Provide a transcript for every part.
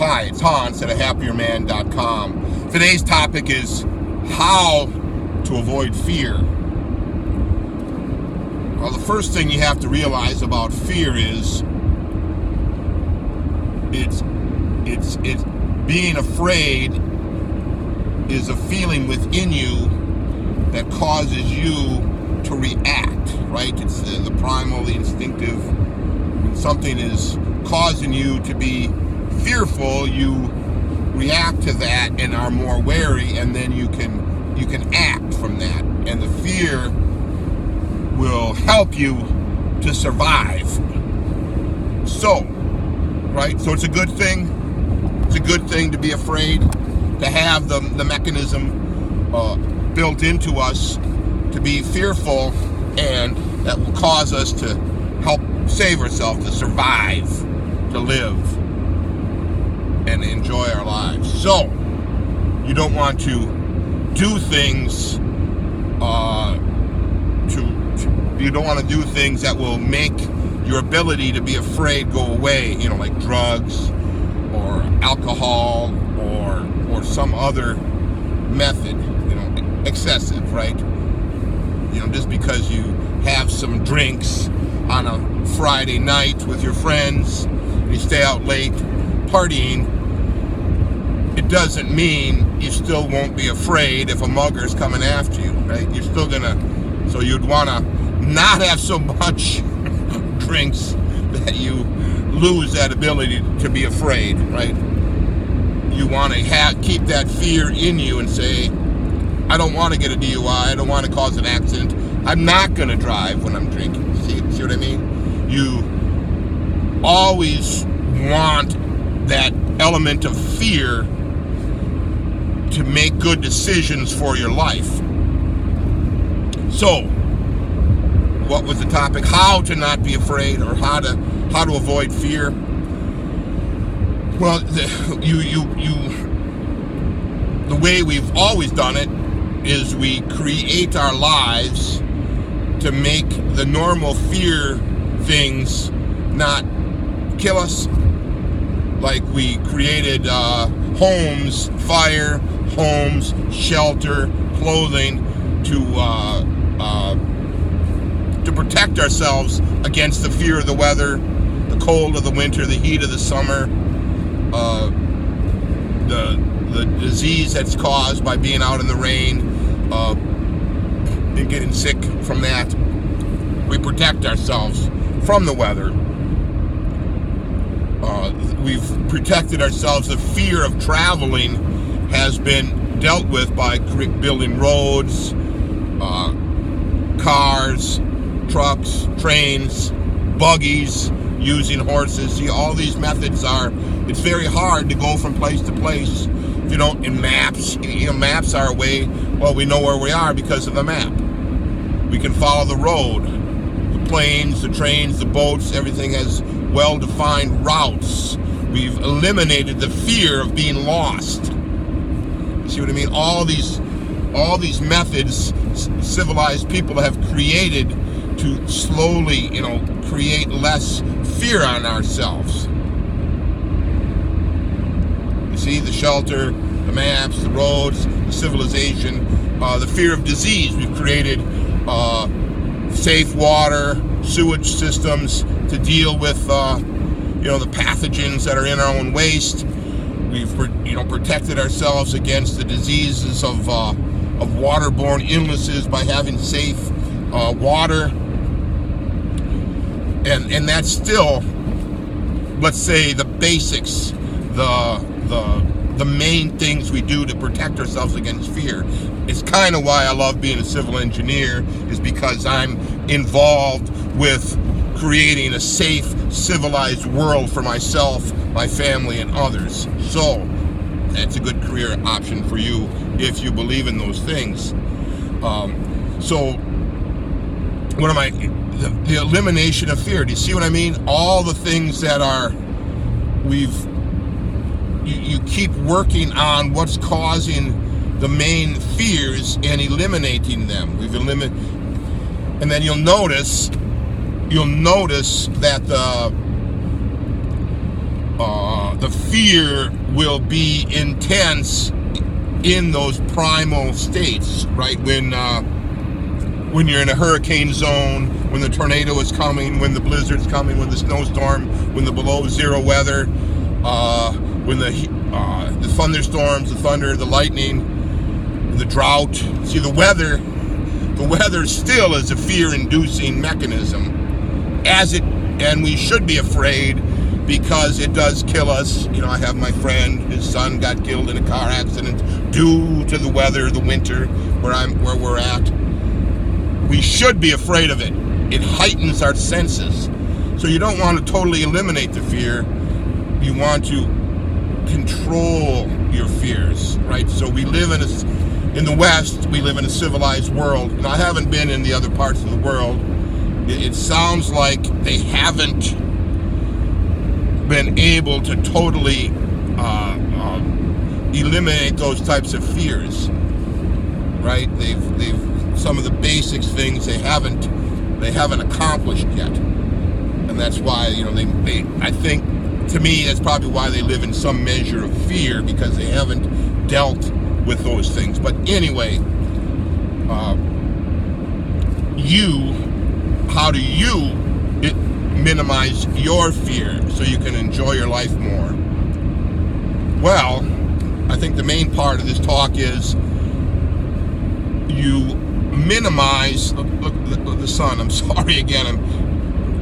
Hi, it's Hans at ahappierman.com. Today's topic is how to avoid fear. Well, the first thing you have to realize about fear is it's being afraid is a feeling within you that causes you to react, right? It's the primal, the instinctive. When something is causing you to be fearful, you react to that and are more wary, and then you can act from that, and the fear will help you to survive. So it's a good thing. It's a good thing to be afraid, to have the mechanism built into us to be fearful, and that will cause us to help save ourselves, to survive, to live and enjoy our lives. So you don't want to do things you don't want to do things that will make your ability to be afraid go away, like drugs or alcohol or some other method, excessive, right? Just because you have some drinks on a Friday night with your friends, you stay out late partying, it doesn't mean you still won't be afraid if a mugger's coming after you, right? You're still so you'd want to not have so much drinks that you lose that ability to be afraid, right? You want to keep that fear in you and say, I don't want to get a DUI, I don't want to cause an accident, I'm not going to drive when I'm drinking. See what I mean? You always want that element of fear to make good decisions for your life. So, what was the topic? How to not be afraid, or how to avoid fear? Well, the way we've always done it is we create our lives to make the normal fear things not kill us. Like we created homes, fire, homes, shelter, clothing to protect ourselves against the fear of the weather, the cold of the winter, the heat of the summer, the disease that's caused by being out in the rain, and getting sick from that. We protect ourselves from the weather. We've protected ourselves. The fear of traveling has been dealt with by building roads, cars, trucks, trains, buggies, using horses. See, all these methods it's very hard to go from place to place if you don't, in maps. Maps are a way, we know where we are because of the map. We can follow the road. The planes, the trains, the boats, everything has well-defined routes. We've eliminated the fear of being lost. You see what I mean? All these methods civilized people have created to slowly, create less fear on ourselves. You see, the shelter, the maps, the roads, the civilization, the fear of disease. We've created safe water, sewage systems to deal with, the pathogens that are in our own waste. We've, protected ourselves against the diseases of waterborne illnesses by having safe water. And that's still, let's say, the basics, the main things we do to protect ourselves against fear. It's kind of why I love being a civil engineer, is because I'm involved with creating a safe, civilized world for myself, my family, and others. So that's a good career option for you if you believe in those things. The elimination of fear. Do you see what I mean? All the things that you keep working on what's causing the main fears and eliminating them. And then you'll notice that the the fear will be intense in those primal states, right? When you're in a hurricane zone, when the tornado is coming, when the blizzard's coming, when the snowstorm, when the below zero weather, when the thunderstorms, the thunder, the lightning, the drought. See, the weather still is a fear-inducing mechanism, and we should be afraid because it does kill us. You know, I have my friend, his son got killed in a car accident due to the weather, the winter, where we're at. We should be afraid of it. It heightens our senses. So you don't want to totally eliminate the fear. You want to control your fears, right? So we live in the West, we live in a civilized world. And I haven't been in the other parts of the world. It sounds like they haven't been able to totally eliminate those types of fears, right? They've some of the basics things they haven't accomplished yet, and that's why, you know, they I think, to me, that's probably why they live in some measure of fear, because they haven't dealt with those things. But anyway, how do you minimize your fear so you can enjoy your life more? Well, I think the main part of this talk is you minimize, look the sun, I'm sorry again, I'm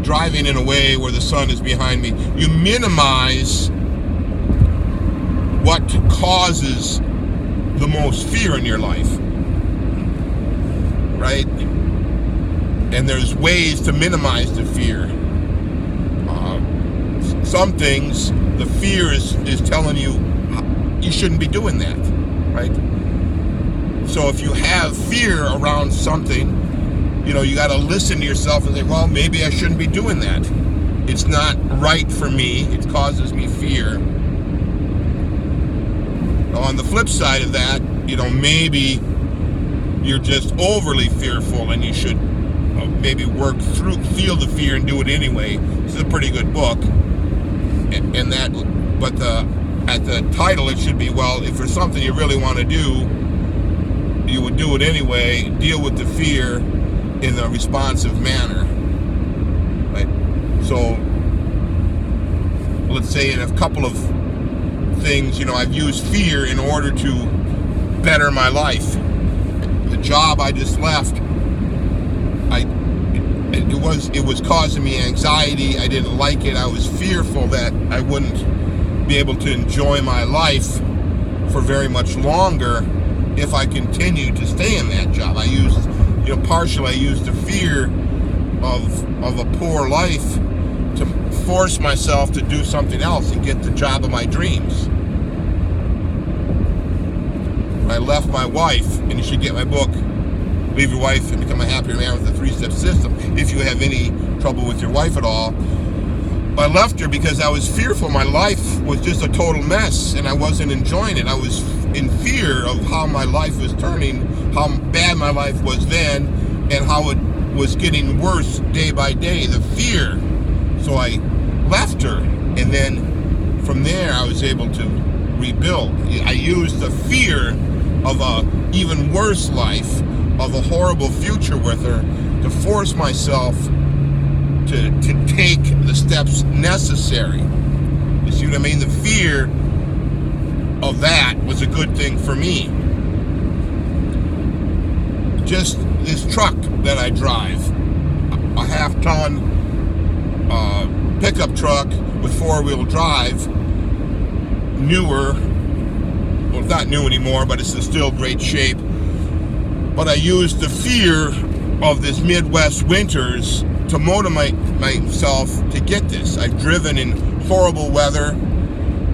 driving in a way where the sun is behind me. You minimize what causes the most fear in your life, right? And there's ways to minimize the fear. Some things, the fear is telling you shouldn't be doing that, right? So if you have fear around something, you know, you got to listen to yourself and say, well, maybe I shouldn't be doing that. It's not right for me. It causes me fear. Now, on the flip side of that, you know, maybe you're just overly fearful and you should maybe feel the fear and do it anyway. This is a pretty good book. But at the title it should be, well, if there's something you really want to do, you would do it anyway. Deal with the fear in a responsive manner, right? So let's say in a couple of things, you know, I've used fear in order to better my life. The job I just left, it was causing me anxiety. I didn't like it. I was fearful that I wouldn't be able to enjoy my life for very much longer if I continued to stay in that job. I used, you know, partially I used the fear of a poor life to force myself to do something else and get the job of my dreams. I left my wife, and you should get my book, Leave Your Wife and Become a Happier Man with the 3-Step System, if you have any trouble with your wife at all. I left her because I was fearful. My life was just a total mess, and I wasn't enjoying it. I was in fear of how my life was turning, how bad my life was then, and how it was getting worse day by day, the fear. So I left her, and then from there I was able to rebuild. I used the fear of a even worse life, of a horrible future with her, to force myself to take the steps necessary. You see what I mean? The fear of that was a good thing for me. Just this truck that I drive, a half-ton pickup truck with 4-wheel drive, newer. Well, it's not new anymore, but it's in still great shape. But I used the fear of this Midwest winters to motivate myself to get this. I've driven in horrible weather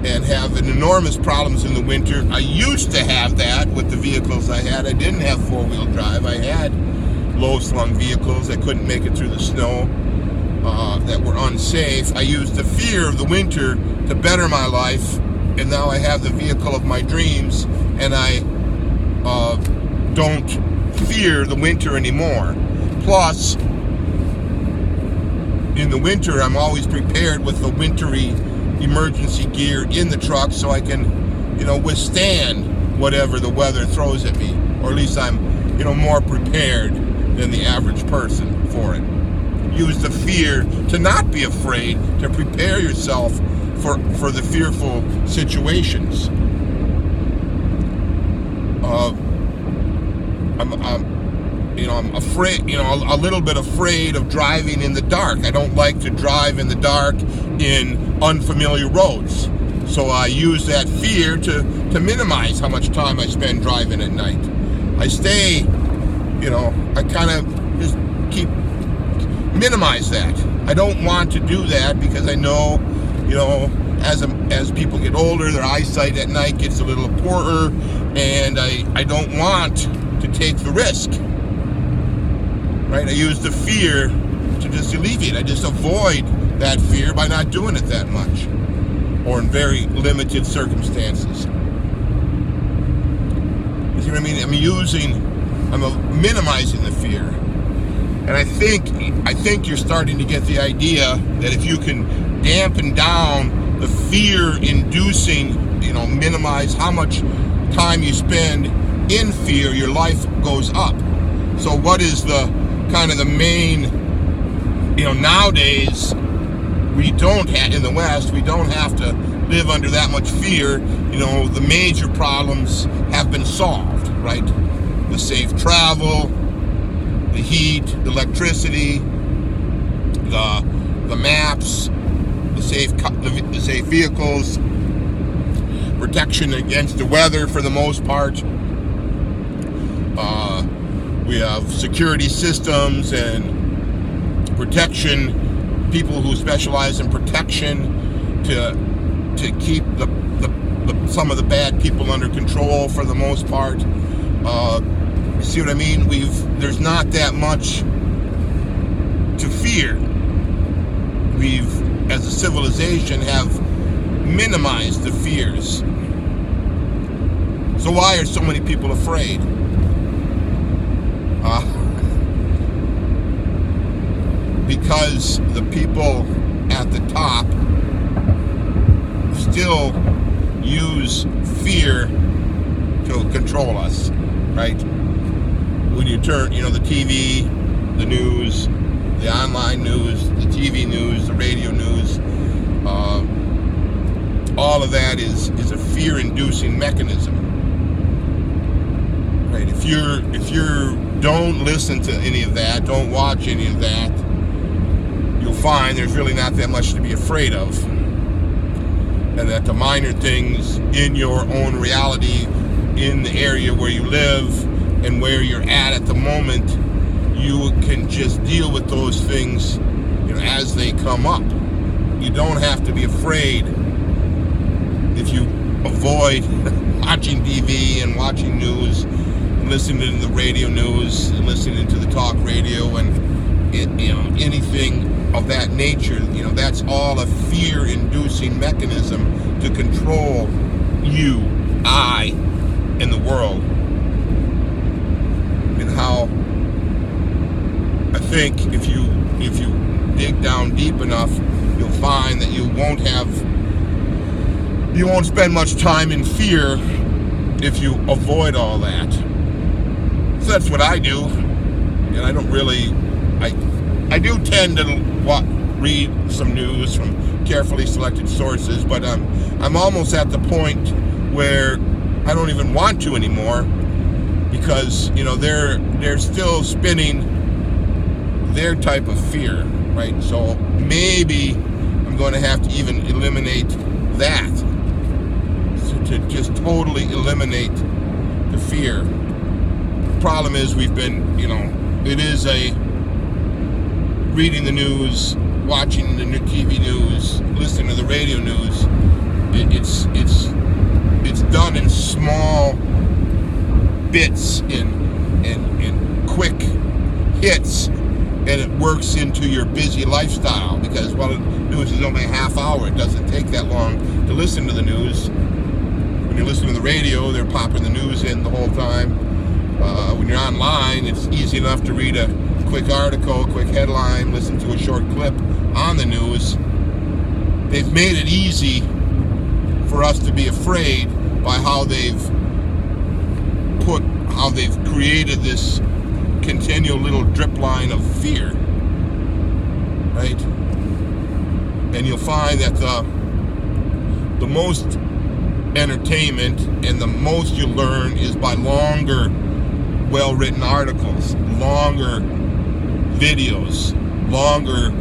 and have enormous problems in the winter. I used to have that with the vehicles I had. I didn't have 4-wheel drive. I had low-slung vehicles that couldn't make it through the snow, that were unsafe. I used the fear of the winter to better my life, and now I have the vehicle of my dreams, and I don't fear the winter anymore. Plus, in the winter, I'm always prepared with the wintry emergency gear in the truck so I can, withstand whatever the weather throws at me, or at least I'm, more prepared than the average person for it. Use the fear to not be afraid, to prepare yourself for the fearful situations. I'm afraid, a little bit afraid of driving in the dark. I don't like to drive in the dark in unfamiliar roads. So I use that fear to minimize how much time I spend driving at night. I stay, I kind of just keep minimize that. I don't want to do that because I know, as people get older, their eyesight at night gets a little poorer, and I don't want to take the risk. Right? I use the fear to just alleviate. I just avoid that fear by not doing it that much, or in very limited circumstances. You see what I mean? I'm minimizing the fear. And I think you're starting to get the idea that if you can dampen down the fear-inducing, minimize how much time you spend in fear, your life goes up. So what is the kind of the main, nowadays, we don't have, in the West, we don't have to live under that much fear. The major problems have been solved, right? The safe travel, the heat, the electricity, the maps, the safe vehicles, protection against the weather for the most part. We have security systems and protection, people who specialize in protection to keep some of the bad people under control for the most part. You see what I mean? There's not that much to fear. We've, as a civilization, have minimized the fears. So why are so many people afraid? Because the people at the top still use fear to control us, right? When you turn, the TV, the news, the online news, the TV news, the radio news, all of that is a fear-inducing mechanism, right? If you don't listen to any of that, don't watch any of that, you'll find there's really not that much to be afraid of, and that the minor things in your own reality, in the area where you live and where you're at the moment, you can just deal with those things, as they come up. You don't have to be afraid if you avoid watching TV and watching news, and listening to the radio news, and listening to the talk radio, and anything of that nature. That's all a fear-inducing mechanism to control you, I, and the world. And how I think if you dig down deep enough, you'll find that you won't spend much time in fear if you avoid all that. So that's what I do. And I don't really, I do tend to read some news from carefully selected sources, but I'm almost at the point where I don't even want to anymore, because they're still spinning their type of fear, right? So maybe I'm going to have to even eliminate that, to just totally eliminate the fear. The problem is we've been, it is reading the news, watching the TV news, listening to the radio news. It's done in small bits, in quick hits, and it works into your busy lifestyle, because news is only a half hour. It doesn't take that long to listen to the news. When you're listening to the radio, they're popping the news in the whole time. When you're online, it's easy enough to read a quick article, quick headline, listen to a short clip on the news. they've made it easy for us to be afraid by how they've created this continual little drip line of fear, right? And you'll find that the most entertainment and the most you learn is by longer, well-written articles, longer videos, longer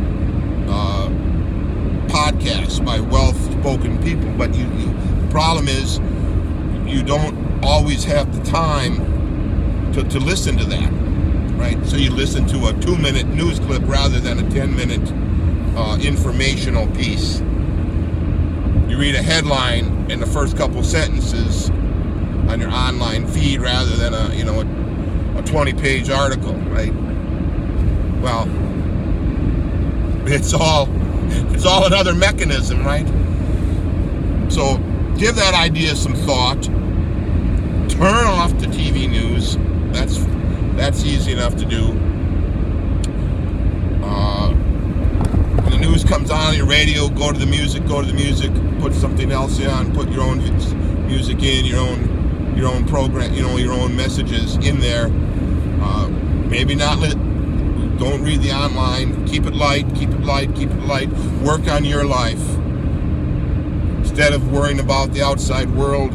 podcasts by well-spoken people. But the problem is you don't always have the time to listen to that, right? So you listen to a 2-minute news clip rather than a 10-minute informational piece. You read a headline in the first couple sentences on your online feed rather than a 20-page article, right? Well, it's all another mechanism, right? So give that idea some thought. Turn off the TV news. That's easy enough to do. When the news comes on your radio, go to the music. Put something else on. Put your own music in, your own program, your own messages in there. Maybe not don't read the online. Keep it light. Work on your life. Instead of worrying about the outside world,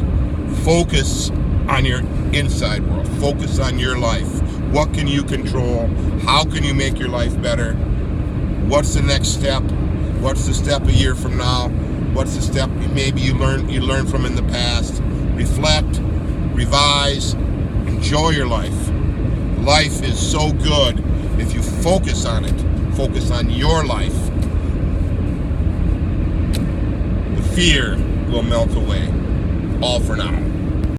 focus on your inside world. Focus on your life. What can you control? How can you make your life better? What's the next step? What's the step a year from now? What's the step maybe you learned from in the past? Reflect, revise, enjoy your life. Life is so good if you focus on it. Focus on your life. The fear will melt away. All for now.